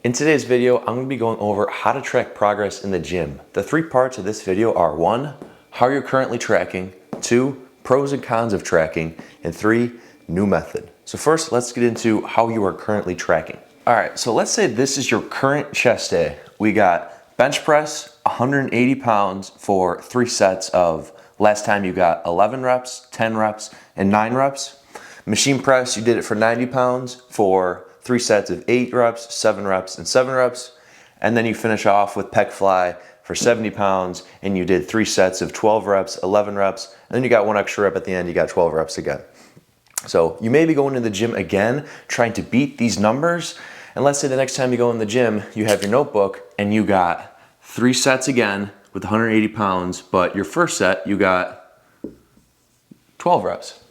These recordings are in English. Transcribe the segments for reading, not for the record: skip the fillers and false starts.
In today's video, I'm going to be going over how to track progress in the gym. The three parts of this video are 1, how you're currently tracking, 2, pros and cons of tracking, and 3, new method. So first, let's get into how you are currently tracking. All right, so let's say this is your current chest day. We got bench press, 180 pounds for 3 sets of, last time you got 11 reps, 10 reps, and 9 reps. Machine press, you did it for 90 pounds for 3 sets of 8 reps, 7 reps, and 7 reps. And then you finish off with pec fly for 70 pounds and you did 3 sets of 12 reps, 11 reps, and then you got 1 extra rep at the end, you got 12 reps again. So you may be going to the gym again, trying to beat these numbers. And let's say the next time you go in the gym, you have your notebook and you got 3 sets again with 180 pounds, but your first set, you got 12 reps.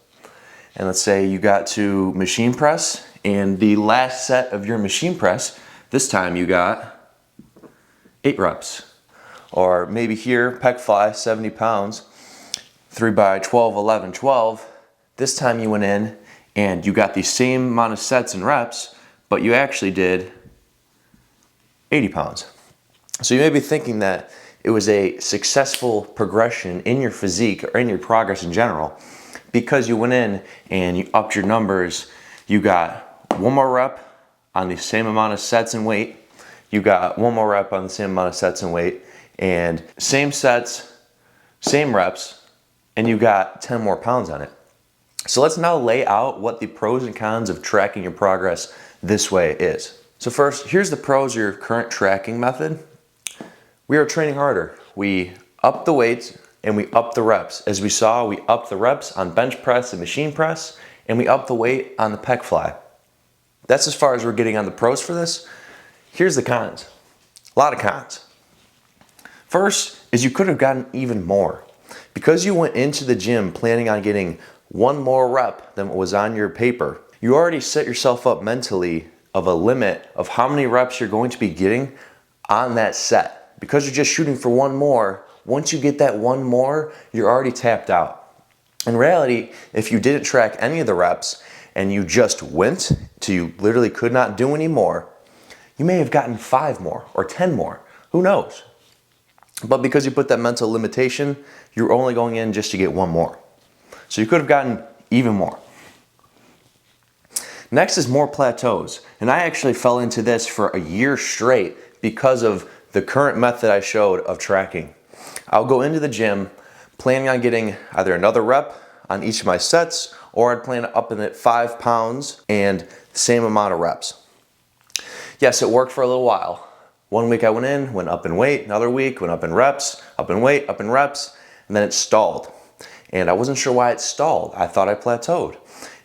And let's say you got to machine press, and the last set of your machine press, this time you got 8 reps. Or maybe here, pec fly, 70 pounds, 3 by 12, 11, 12. This time you went in and you got the same amount of sets and reps, but you actually did 80 pounds. So you may be thinking that it was a successful progression in your physique or in your progress in general because you went in and you upped your numbers. You got 1 more rep on the same amount of sets and weight. You got 1 more rep on the same amount of sets and weight, and same sets, same reps, and you got 10 more pounds on it. So let's now lay out what the pros and cons of tracking your progress this way is. So first, here's the pros of your current tracking method. We are training harder. We up the weights and we up the reps. As we saw, we upped the reps on bench press and machine press, and we upped the weight on the pec fly. That's as far as we're getting on the pros for this. Here's the cons. A lot of cons. First is you could have gotten even more. Because you went into the gym planning on getting 1 more rep than what was on your paper, you already set yourself up mentally of a limit of how many reps you're going to be getting on that set. Because you're just shooting for 1 more, once you get that 1 more, you're already tapped out. In reality, if you didn't track any of the reps and you just went till you literally could not do any more, you may have gotten 5 more or 10 more. Who knows? But because you put that mental limitation, you're only going in just to get 1 more. So you could have gotten even more. Next is more plateaus. And I actually fell into this for a year straight because of the current method I showed of tracking. I'll go into the gym planning on getting either another rep on each of my sets, or I'd plan to up it 5 pounds and the same amount of reps. Yes, it worked for a little while. 1 week I went in, went up in weight, another week, went up in reps, up in weight, up in reps, and then it stalled. And I wasn't sure why it stalled. I thought I plateaued.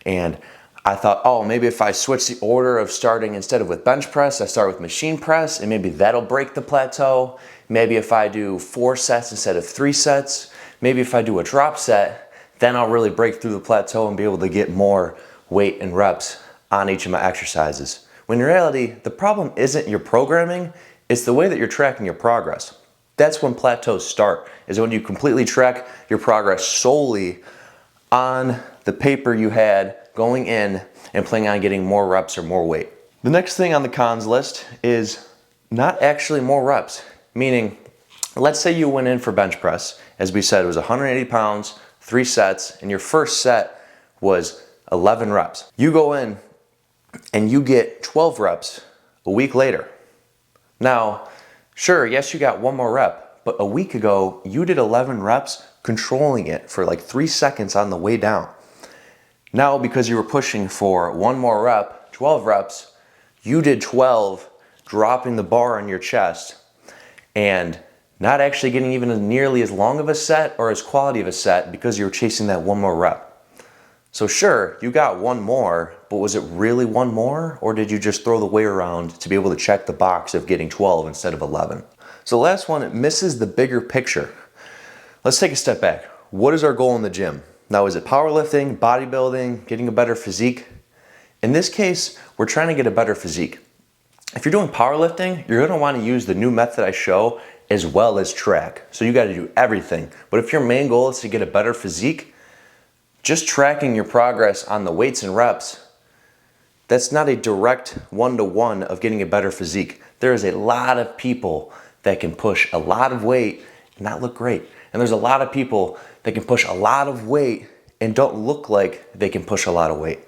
And I thought, oh, maybe if I switch the order of starting, instead of with bench press, I start with machine press, and maybe that'll break the plateau. Maybe if I do 4 sets instead of 3 sets, maybe if I do a drop set, then I'll really break through the plateau and be able to get more weight and reps on each of my exercises. When in reality, the problem isn't your programming, it's the way that you're tracking your progress. That's when plateaus start, is when you completely track your progress solely on the paper you had going in and planning on getting more reps or more weight. The next thing on the cons list is not actually more reps, meaning let's say you went in for bench press. As we said, it was 180 pounds, 3 sets, and your first set was 11 reps. You go in and you get 12 reps a week later. Now, sure, yes, you got 1 more rep, but a week ago, you did 11 reps controlling it for like 3 seconds on the way down. Now, because you were pushing for 1 more rep, 12 reps, you did 12, dropping the bar on your chest and not actually getting even nearly as long of a set or as quality of a set because you were chasing that 1 more rep. So sure, you got 1 more, but was it really 1 more? Or did you just throw the weight around to be able to check the box of getting 12 instead of 11? So the last one, it misses the bigger picture. Let's take a step back. What is our goal in the gym? Now, is it powerlifting, bodybuilding, getting a better physique? In this case, we're trying to get a better physique. If you're doing powerlifting, you're gonna wanna use the new method I show as well as track. So you gotta do everything. But if your main goal is to get a better physique, just tracking your progress on the weights and reps That's not a direct one-to-one of getting a better physique. There is a lot of people that can push a lot of weight and not look great. And there's a lot of people that can push a lot of weight and don't look like they can push a lot of weight.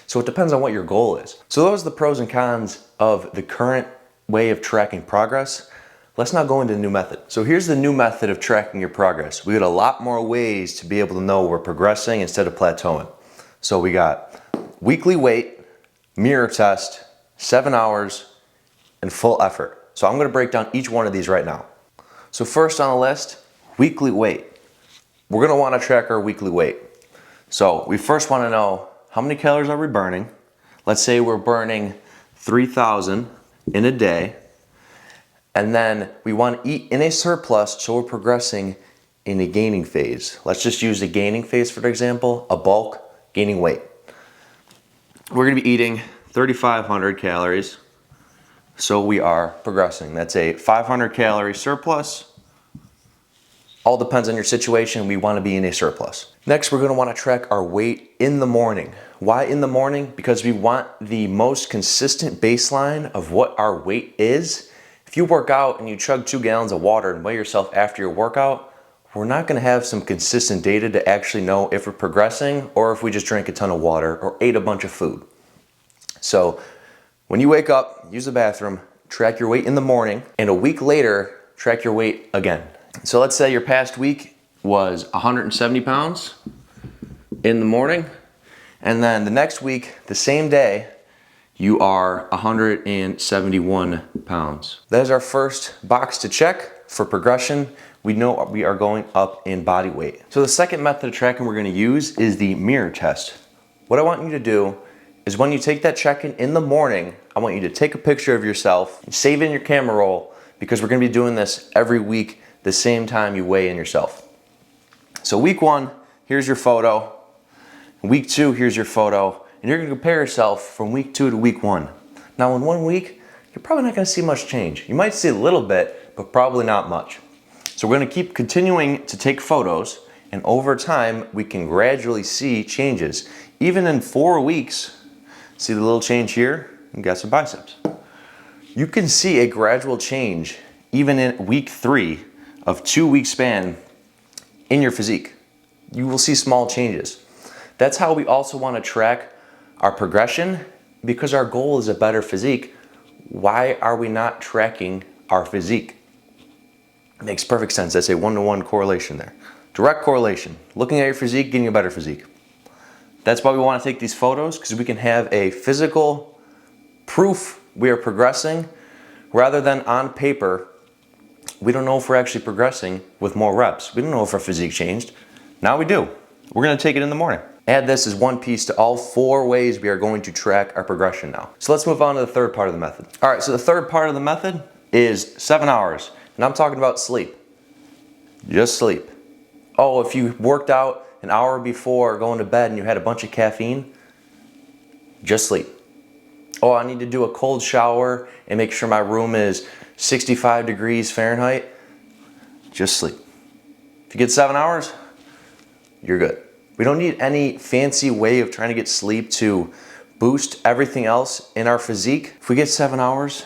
So it depends on what your goal is. So those are the pros and cons of the current way of tracking progress. Let's now go into the new method. So here's the new method of tracking your progress. We got a lot more ways to be able to know we're progressing instead of plateauing. So we got weekly weight, mirror test, 7 hours, and full effort. So I'm gonna break down each one of these right now. So first on the list, weekly weight. We're gonna wanna track our weekly weight. So we first wanna know how many calories are we burning. Let's say we're burning 3,000 in a day. And then we want to eat in a surplus, so we're progressing in a gaining phase. Let's just use a gaining phase for example, a bulk gaining weight. We're gonna be eating 3,500 calories, so we are progressing. That's a 500 calorie surplus. All depends on your situation. We want to be in a surplus. Next, we're going to want to track our weight in the morning. Why in the morning? Because we want the most consistent baseline of what our weight is. If you work out and you chug 2 gallons of water and weigh yourself after your workout, we're not going to have some consistent data to actually know if we're progressing or if we just drank a ton of water or ate a bunch of food. So when you wake up, use the bathroom, track your weight in the morning, and a week later, track your weight again. So let's say your past week was 170 pounds in the morning, and then the next week, the same day, you are 171 pounds. That is our first box to check for progression. We know we are going up in body weight. So the second method of tracking we're gonna use is the mirror test. What I want you to do is when you take that check-in in the morning, I want you to take a picture of yourself, save it in your camera roll, because we're gonna be doing this every week the same time you weigh in yourself. So week 1, here's your photo. Week 2, here's your photo. And you're gonna compare yourself from week 2 to week 1. Now in 1 week, you're probably not gonna see much change. You might see a little bit, but probably not much. So we're gonna keep continuing to take photos, and over time, we can gradually see changes. Even in 4 weeks, see the little change here? You got some biceps. You can see a gradual change even in week 3 of 2-week span in your physique. You will see small changes. That's how we also want to track our progression, because our goal is a better physique. Why are we not tracking our physique? It makes perfect sense. That's a 1-to-1 correlation there. Direct correlation. Looking at your physique, getting a better physique. That's why we want to take these photos, because we can have a physical proof we are progressing, rather than on paper. We don't know if we're actually progressing with more reps. We don't know if our physique changed. Now we do. We're gonna take it in the morning. Add this as one piece to all 4 ways we are going to track our progression now. So let's move on to the third part of the method. All right, so the third part of the method is 7 hours. And I'm talking about sleep. Just sleep. Oh, if you worked out an hour before going to bed and you had a bunch of caffeine, just sleep. Oh, I need to do a cold shower and make sure my room is 65 degrees Fahrenheit, just sleep. If you get 7 hours, you're good. We don't need any fancy way of trying to get sleep to boost everything else in our physique. If we get 7 hours,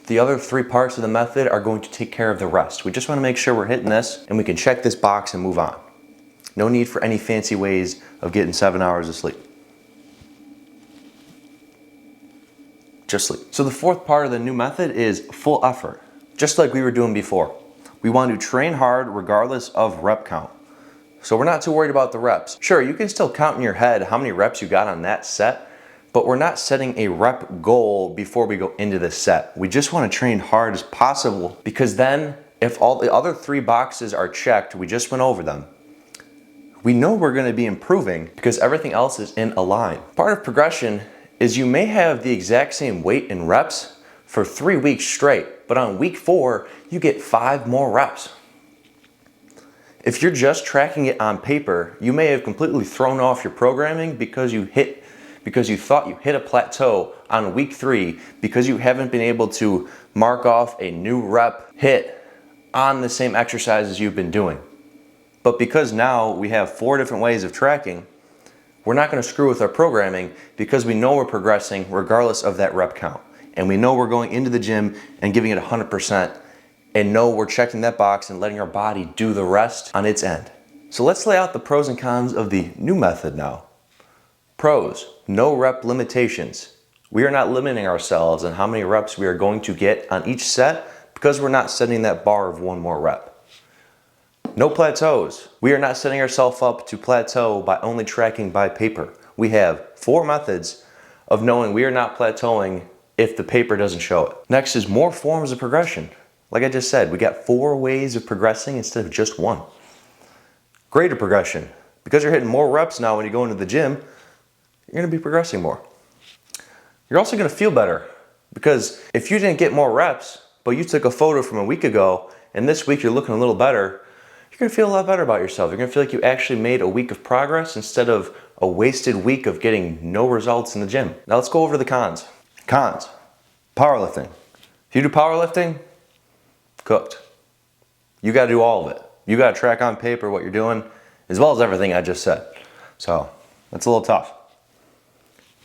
the other 3 parts of the method are going to take care of the rest. We just want to make sure we're hitting this and we can check this box and move on. No need for any fancy ways of getting 7 hours of sleep. Just sleep. So the fourth part of the new method is full effort, just like we were doing before. We want to train hard regardless of rep count. So we're not too worried about the reps. Sure, you can still count in your head how many reps you got on that set, but we're not setting a rep goal before we go into this set. We just want to train hard as possible, because then if all the other 3 boxes are checked, we just went over them, we know we're going to be improving because everything else is in a line. Part of progression is you may have the exact same weight and reps for 3 weeks straight, but on week 4, you get 5 more reps. If you're just tracking it on paper, you may have completely thrown off your programming because you thought you hit a plateau on week 3 because you haven't been able to mark off a new rep hit on the same exercises you've been doing. But because now we have 4 different ways of tracking, we're not going to screw with our programming because we know we're progressing regardless of that rep count. And we know we're going into the gym and giving it 100% and know we're checking that box and letting our body do the rest on its end. So let's lay out the pros and cons of the new method now. Pros, no rep limitations. We are not limiting ourselves on how many reps we are going to get on each set because we're not setting that bar of one more rep. No plateaus. We are not setting ourselves up to plateau by only tracking by paper. We have 4 methods of knowing we are not plateauing if the paper doesn't show it. Next is more forms of progression. Like I just said, we got 4 ways of progressing instead of just 1. Greater progression. Because you're hitting more reps now when you go into the gym, you're going to be progressing more. You're also going to feel better because if you didn't get more reps, but you took a photo from a week ago and this week you're looking a little better, you're going to feel a lot better about yourself. You're going to feel like you actually made a week of progress instead of a wasted week of getting no results in the gym. Now let's go over the cons. Cons. Powerlifting. If you do powerlifting, cooked. You got to do all of it. You got to track on paper what you're doing as well as everything I just said. So that's a little tough.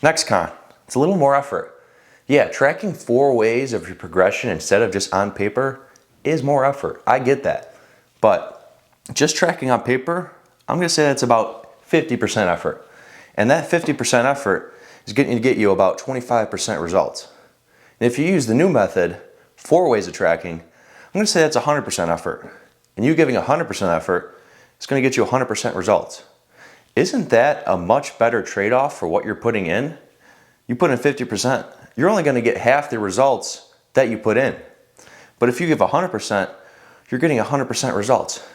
Next con. It's a little more effort. Yeah, tracking 4 ways of your progression instead of just on paper is more effort. I get that. But just tracking on paper, I'm going to say that's about 50% effort. And that 50% effort is going to get you about 25% results. And if you use the new method, 4 ways of tracking, I'm going to say that's 100% effort. And you giving 100% effort is going to get you 100% results. Isn't that a much better trade-off for what you're putting in? You put in 50%, you're only going to get half the results that you put in. But if you give 100%, you're getting 100% results.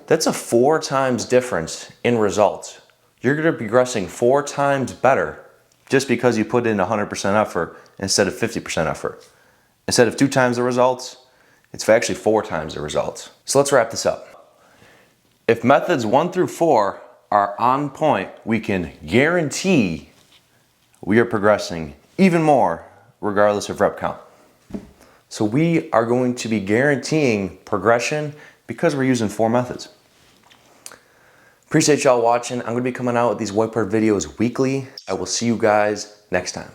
That's a 4 times difference in results. You're going to be progressing 4 times better just because you put in 100% effort instead of 50% effort. Instead of 2 times the results, it's actually 4 times the results. So let's wrap this up. If methods 1 through 4 are on point, we can guarantee we are progressing even more regardless of rep count. So we are going to be guaranteeing progression because we're using 4 methods. Appreciate y'all watching. I'm going to be coming out with these whiteboard videos weekly. I will see you guys next time.